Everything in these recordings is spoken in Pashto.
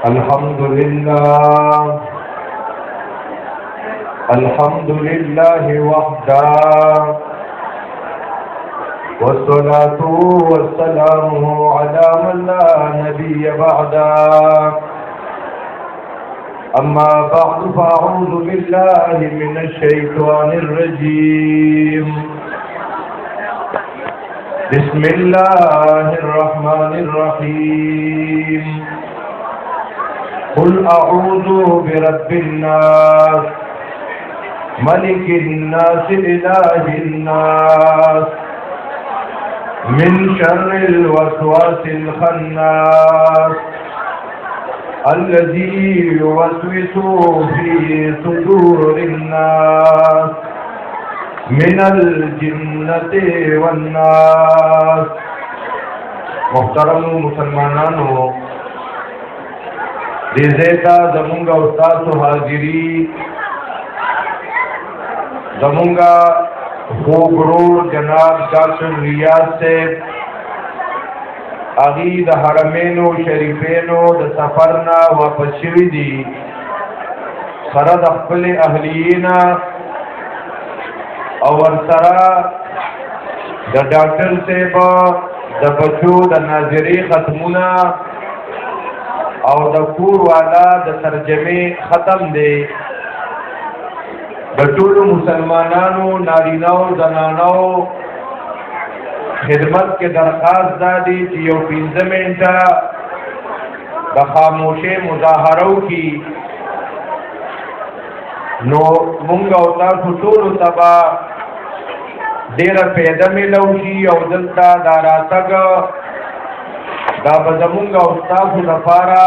الحمد لله الحمد لله وحده والصلاة والسلام على من لا نبي بعده أما بعد فأعوذ بالله من الشيطان الرجيم بسم الله الرحمن الرحيم قل أعوذ برب الناس ملك الناس إله الناس من شر الوسواس الخناس الذي يوسوس في صدور الناس من الجنة والناس. محترم مسلمانانو دیزیتا زمونگا استاذ حاضری زمونگا خوبرور جناب ڈاکٹر ریاض سے اغی د حرمینو شریفینو د سفرنا واپس شوی دی سره د خپل اهلینا او ورسره د ډاکټر صاحب د بچو د ناظری ختمونه او د کور والا د ترجمه ختم دی د ټولو مسلمانانو نارینه او زنانو خدمت کې درخواست دادی چې یو 15 منټه د خاموشه مظاهرو کې نو مونږ او تاسو ټول تبا ډیره پیدا ملو شي او دلته دا راتګ دا به زمونږ او تاسو لپاره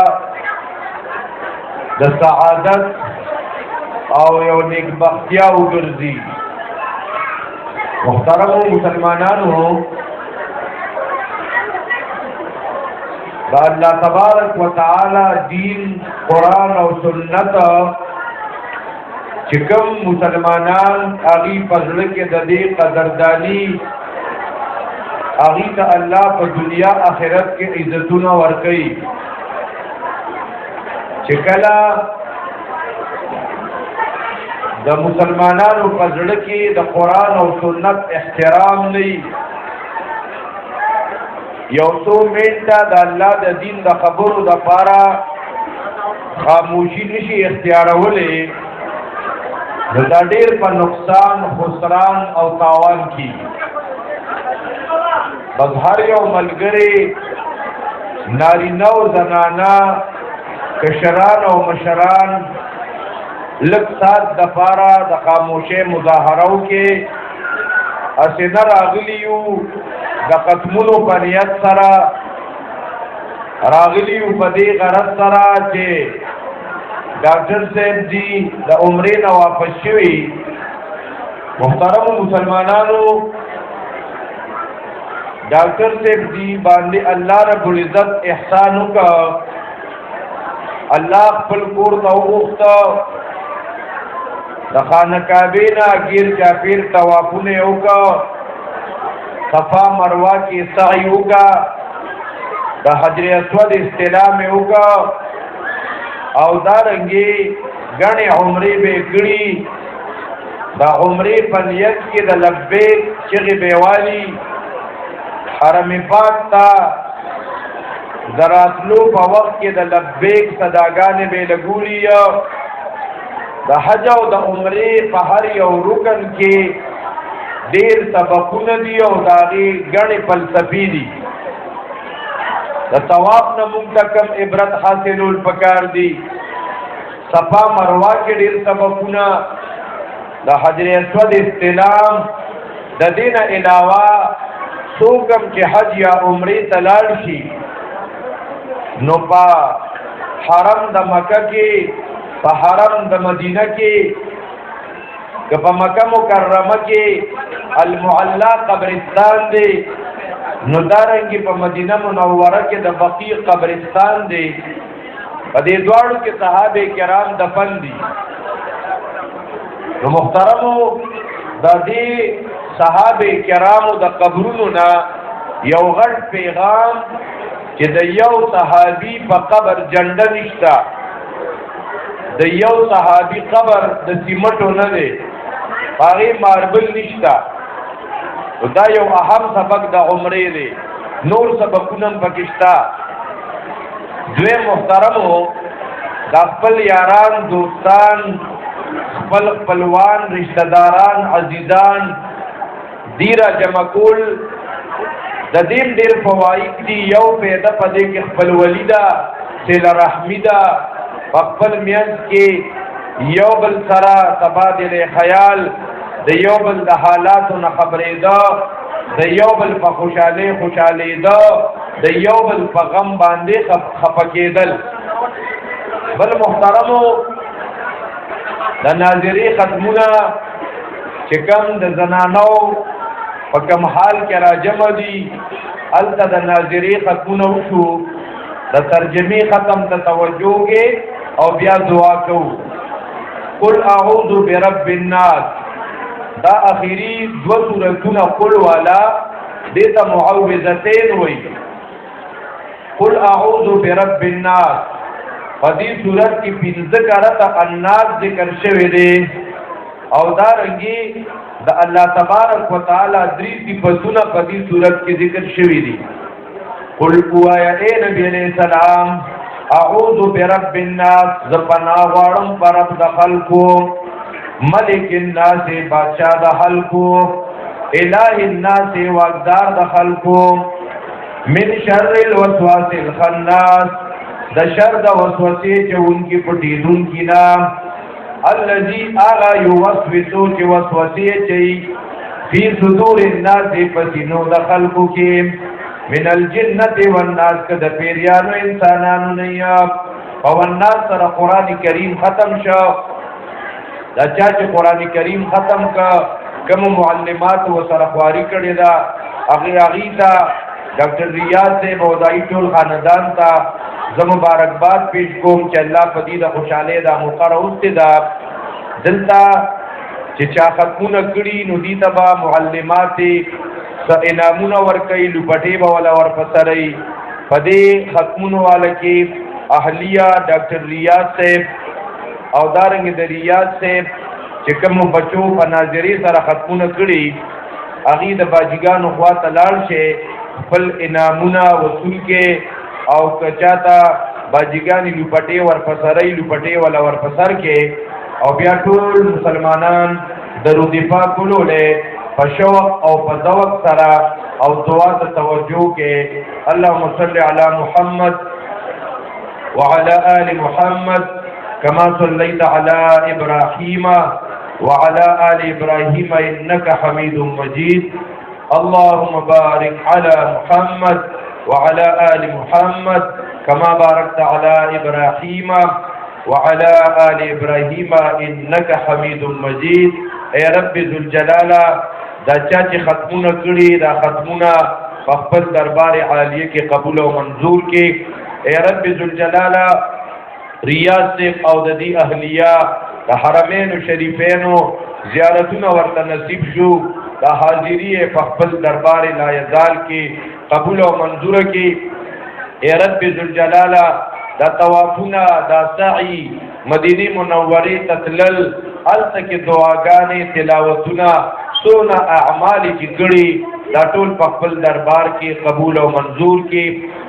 د سعادت او یو نیکبختیا وګرځي. محترم مسلمانانو دا اللہ تبارک و تعالی دین قرآن او سنت چکم مسلمانان اغی پزړه کې د دې قدردانی اغی ته الله په دنیا آخرت کې عزتونه ورکړي چې کله د مسلمانانو پزړه کې د قرآن او سنت احترام نه یو څو منټه د الله د دین د خبرو د پاره خاموشي نشي اختیارولې نو دا ډېر په نقصان خسران او تاوان کی بس هر یو ملګری نارینه او زنانا کشران او مشران لک سات د پاره د خاموشه مظاهرو کې اسنه راغلیو د قسمونو په نیت سره راغلیو په دې غرض سره چې ډاکټر صاحب جی د عمرې نه واپس شوي. محترم مسلمانانو ډاکټر صاحب جی باندې الله رب العزت احسان وکړ الله خپل کور ته وغوښته د خانه کعبې نه غیر چاپیر طوافونه وکړه صفا مروه کې سعی وکړه د حجر اسود استلام وکړه او دارنګي غني عمرې به کړي د عمرې په نیت کې د لبیک چغې بیوالي حرم پاک ته دراتلو په وخت کې د لبیک صداګانې به لګولي د حج او د عمرې په هر یو رکن کې ډېر سبقونه دي او د هغې ګڼې فلسفې دي. د طواف نه موږ ته کوم عبرت حاصلول پکار دي. صفا مروه کې ډېر سبقونه د حجر اسود استلام د دې نه علاوه څوک هم چې حج یا عمرې ته لاړ شي نو په حرم د مکه کې په حرم د مدینه کې که په مکه مکرمه کې المعلا قبرستان دی نو دارنګې په مدینه منوره کې د بقیع قبرستان دی. په دې دواړو کې صحابه کرام دفن دي. نو محترمو د دې صحابه کرامو د قبرونو نه یو غټ پیغام چې د یو صحابي په قبر جنډه نشته، د یو صحابي قبر د سیمټو نه دی، هغې ماربل نشته. دا یو اهم سبق د عمرې دی، نور سبقونه هم پکې شته. دوی محترمو دا خپل یاران، دوستان، خپل خپلوان، رشتہ داران، عزیزان دی را جمع کول د دې ډېر فواید دي. یو پیدا پدې کې خپل ولیدا صله رحمی ده، په خپل میانځ کې یو بل سره تبادله خیال، د یو بل د حالاتو نه خبرېده، د یو بل په خوشحالېده، د یو بل په غم باندې خفه کېدل. بل محترمو د ناظري ختمونه چې کوم د زنانو په کوم حال کې راجمع دي، هلته د ناظري ختمونه وشو، د ترجمې ختم ته توجه کې او بیا دعا کوو. قل اعوذ برب الناس دا اخیری دو سورتونه قل والا دیتا معوذتین وی. قل اعوذ برب الناس فدی صورت کی پنځه کرته الناس ذکر شوی دی، او دا رنګي د الله تبارک وتعالى درې صفاتونه په دې صورت کې ذکر شوی دي. قل وایا اے نبی علیہ السلام اعوذ برب الناس، ز پناه غواړم پر رب د خلقو، ملک الناس بادشاہ د خلقو، الہ الناس واقدار د خلقو، من شر الوسواس الخناس د شر د وسوسې چې انکی پټیدونکي نه، الذي آغا یوسوسو چې وسوسې چي فی صدور الناس پسینو د خلقو کې، من الجنة والناس که د پیریانو انسانانو نه. او الناس سره قرآن کریم ختم شو. دا چا چې قرآن کریم ختم کا کوم معلمات و سره خواري کړې ده، هغې ته ډاکټر ریاض صاحب او دای ټول خاندان ته زه مبارکباد پیش کوم چې الله په دې د خوشحالۍ دا موقع راوستې ده. دلته چې چا ختمونه کړي نو دې ته به معلمات څه انعامونه ورکوي، لوپټې به ولا ورپسرئ. په دې ختمونو والا کې اهلیه ډاکټر ریاض صاحب او دارنګې د ریاض صاحب چې کوم بچو په ناظري سره ختمونه کړي، هغې د باجیګانو خوا ته لاړ شي، خپل انعامونه وصول کې، او که چاته باجیګانې لوپټې ورپسرئ، لوپټې ولا ورپسر کې، او بیا ټول مسلمانان درود پاک ولولې په شوق او په ذوق سره او دعا ته توجه کې. اللهم صل علی محمد وعلى آل محمد كما صليت على إبراهيم وعلى آل إبراهيم إنك حميد مجيد. اللهم بارك على محمد وعلى آل محمد كما باركت على إبراهيم وعلى آل إبراهيم إنك حميد مجيد. اے رب ذوالجلال دا چاچی ختمونه کړي، دا ختمونه په خپل دربار عالیه کې قبول او منظور کې. اے رب ذوالجلال ریاض صاحب او د دې اهلیه د حرمین شریفینو زیارتونه ورته نصیب شو، دا حاضری په خپل دربار لا یزال کې قبول او منظور کې. اے رب ذوالجلال دا طوافونه، دا سعی مدینه منوره تتلل، هلته کې دعاګانې، تلاوتونه، څونه اعمال چې کړي دا ټول په خپل دربار کې قبول او منظور کې.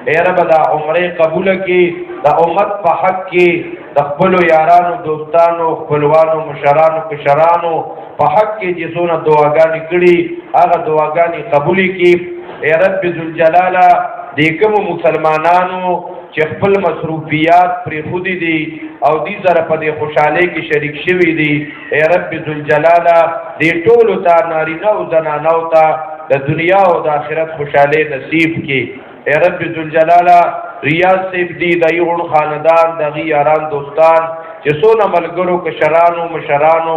اے رب دا عمره قبول کې، دا امت په حق کې د خپلو یارانو، دوستانو، خپلوانو، مشرانو، کشرانو په حق کې چې څونه دعاګانې کړي هغه دعاګانې قبولې کړي. اے رب ذوالجلال دې کوم مسلمانانو چې خپل مصروفیات پرېښودي دي او دې سره په دې خوشحالۍ کې شریک شوي دي، اے رب ذوالجلال دې ټولو ته نارینه او زنانو ته د دنیا او د آخرت خوشحالۍ نصیب کړي. اے رب ذوالجلال ریاض صاحب دی د یوړ خاندان دغه یاران دوستان چې څونه ملګرو کشرانو مشرانو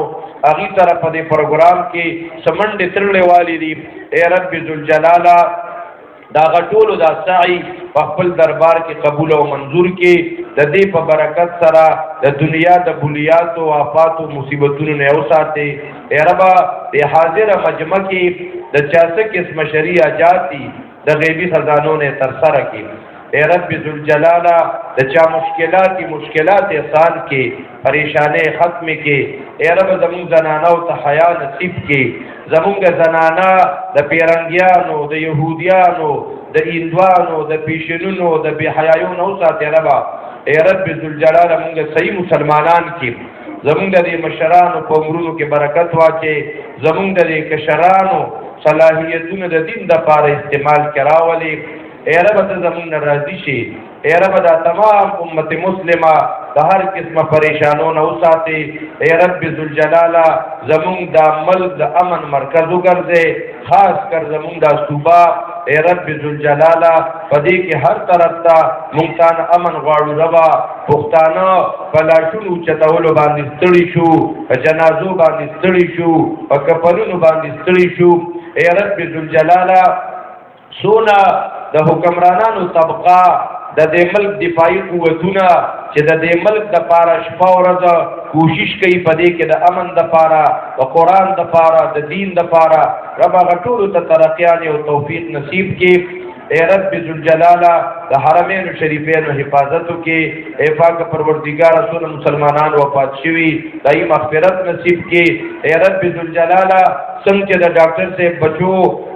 هغه طرف دې پروګرام کې سمنډ ترلې والی دي. اے رب ذوالجلال دا غټولو دا سعی په خپل دربار کې قبول او منظور کې، د دې په برکت سره د دنیا د بلیات او آفات او مصیبتونو نه اوساتې. اے رب دې حاضر مجمع کې د 66 قسم شریعه جاتی د غیبی خزانو نه تر سره کی اے رب ذوالجلالا د چا مشکلات آسان کی پریشانی ختم کی اے رب زمون زنانو ته حیا نصیب کی زمونږ زنانا د پیرنګیانو د يهوديانو د هندوانو د پیشنونو د بی حیايونو ساتي رب اے رب ذوالجلالا موږ صحیح مسلمانان کی زمونږ د مشرانو په امرونو کې برکت واچي زمونږ د کشرانو صلاحیتونو د دین د لپاره استعمال کراولي اے رب ته زمونږ راضي شي اے رب دا تمام امت مسلمه د هر قسمه پریشانو نه وساتي اے رب ذوالجلالا زمونږ د ملک د امن مرکز وګرځي خاص کر زمونږ د صوبه اے رب ذوالجلالا پدې کې هر طرف ته مونږ ته امن غواړو ربا پښتانه په لاشونو چتولو باندې ستړي شو په جنازو باندې ستړي شو په کفنونو باندې ستړي شو اے رب ذوالجلالا سونا د حکمرانانو طبقه د دې ملک دفاعي قوتونه چې د دې ملک د پاره شپه ورځ کوشش کوي په دې کې د امن د پاره د قران د پاره د دین د پاره رب غټولو ته ترقیان او توفیق نصیب کړي اے رب ذوالجلالا د حرمین شریفین حفاظت کې اے پاک پروردگار رسول مسلمانان وفات شوی دای مغفرت نصیب کې اے رب ذوالجلالا څنګه د ډاکټر سے بچو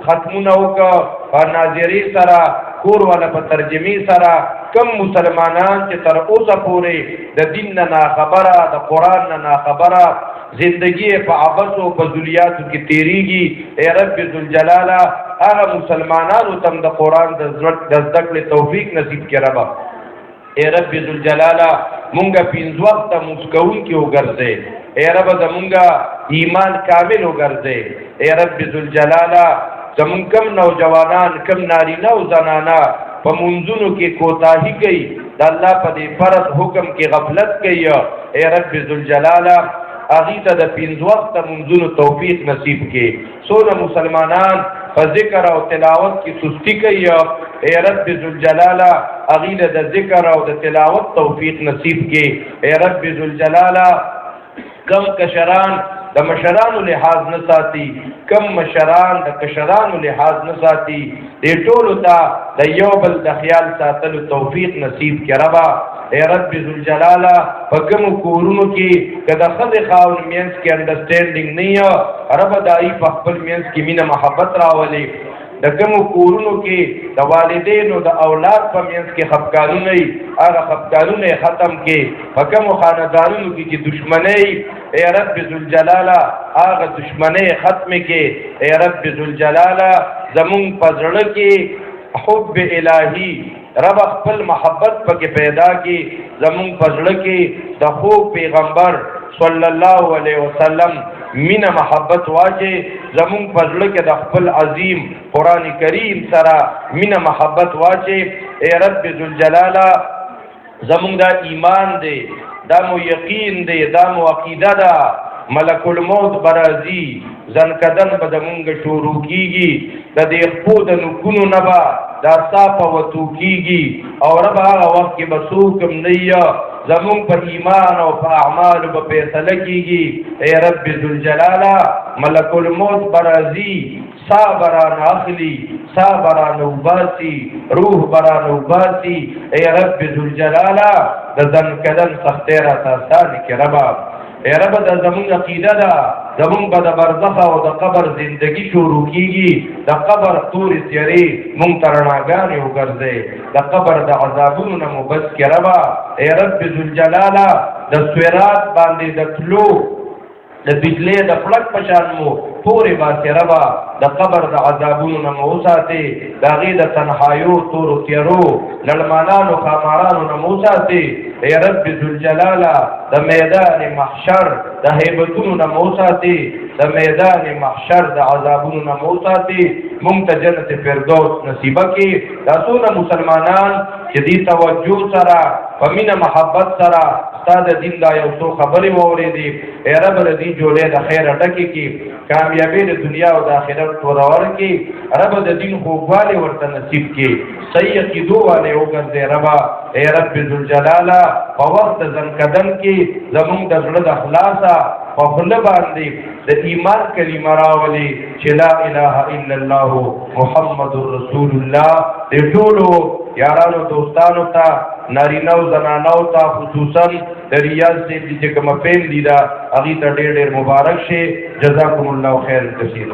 ختمونه وکړه ناظری سره کور والا په ترجمه سره کم مسلمانان چې تر اوسه پورې د دین نه خبره د قران نه خبره زندگی په عبث او په ذلیاتو کې تیریږي اے رب ذوالجلالا هغه مسلمانانو تم د قران د زده کړې توفیق نصیب کړه رب اے رب ذوالجلالا مونږه پینځ وخت مسکون کې وګرځي اے رب زمونږه ایمان کامل وګرځي اے رب ذوالجلالا زمون کم نوجوانان کم نارینه او زنانا په منځونو کې کوتاهی کوي د الله په دې فرض حکم کې غفلت کوي اے رب ذوالجلالا اغه ته د پنځ وخت منځونو توفیق نصیب کړي سونه مسلمانان په ذکر او تلاوت کې سستی کوي اے رب ذوالجلالا اغه د ذکر او د تلاوت توفیق نصیب کړي اے رب ذوالجلالا کم کشران د مشرانو لحاظ نه ساتي کم مشران د کشرانو لحاظ نه ساتي دې ټولو ته د یو بل د خیال ساتلو توفیق نصیب کړه ربا اے رب ذوالجلالا په کوم کورونو کې کله خدای خاون مینس کې انډرسټینډینګ نه یو رب دای په خپل مینس کې مینه محبت راولي د کوم کورونو کې د والدینو د اولاد په مینس کې خفقانونه ای هغه خفقانونه ختم کې په کوم خاندانونو کې چې دشمنی اے رب ذوالجلالا هغه دشمنی ختم کې اے رب ذوالجلالا زمون پزړه کې حب الہی رب خپل محبت پکې پیدا کې زمون پزړه کې د خو پیغمبر صلی الله علیه وسلم مینا محبت واجه زمون پزړه کې د خپل عظیم قران کریم سره مینا محبت واجه اے رب ذوالجلالا زمون دا ایمان دی دا مو یقین دی دا مو عقیده ده ملک الموت برازی زنکدن به زمونږ شروع کیږي د دې خپو د نکونو نه به دا صافه وتو کیږي او رب هغه وخت کې به څوک هم نه یا زمون په ایمان او په اعمال به فیصله کیږي اے رب ذوالجلالا ملک الموت برازی صابران اخلی صابران وباسی روح بران وباسی اے رب ذوالجلالا د زنکدن سختیرا تاسان کې ربا اے رب د زمون عقیده ده زمون به د برزخ او د قبر زندگی شروع کیږي د قبر تور سیری مون ترناګان یو ګرځي د قبر د عذابونو نه مبس کې ربا اے رب ذوالجلالا د سویرات باندې د تلو د بجلی د پړک پشان مو پورې باسي ربا د قبر د عذابونو نه موساتي د غي د تنهایو تور تیرو لړمانانو خامارانو نه موساتي اے رب ذوالجلالا د میدان محشر د هیبتونو نه موساتي د میدان محشر د عذابونو نه موساتي مونږ ته جنت فردوس نصیب کړي دا ټول مسلمانان چې دې توجه سره په مینا محبت سره ستاسو دین دا یو څو خبرې وورېدي اے رب دې جوړې د خیر ډکې کې کامیابی د دنیا او د آخرت تورور کې رب د دین خوږوالی ورته نصیب کې صحیح عقیدو والے وګرځي ربا اے رب ذوالجلالا په وخت ځنکدن کې زمونږ د زړه د خلاصه په خوله باندې د ایمان کلمه راولي چې لا اله الا الله محمد رسول الله. د ټولو یارانو دوستانو ته نارینه او زنانو ته خصوصا د ریاض چې کومه پیل دي دا هغې ته ډېر ډېر مبارک شي. جزاکم الله خیر کثیر.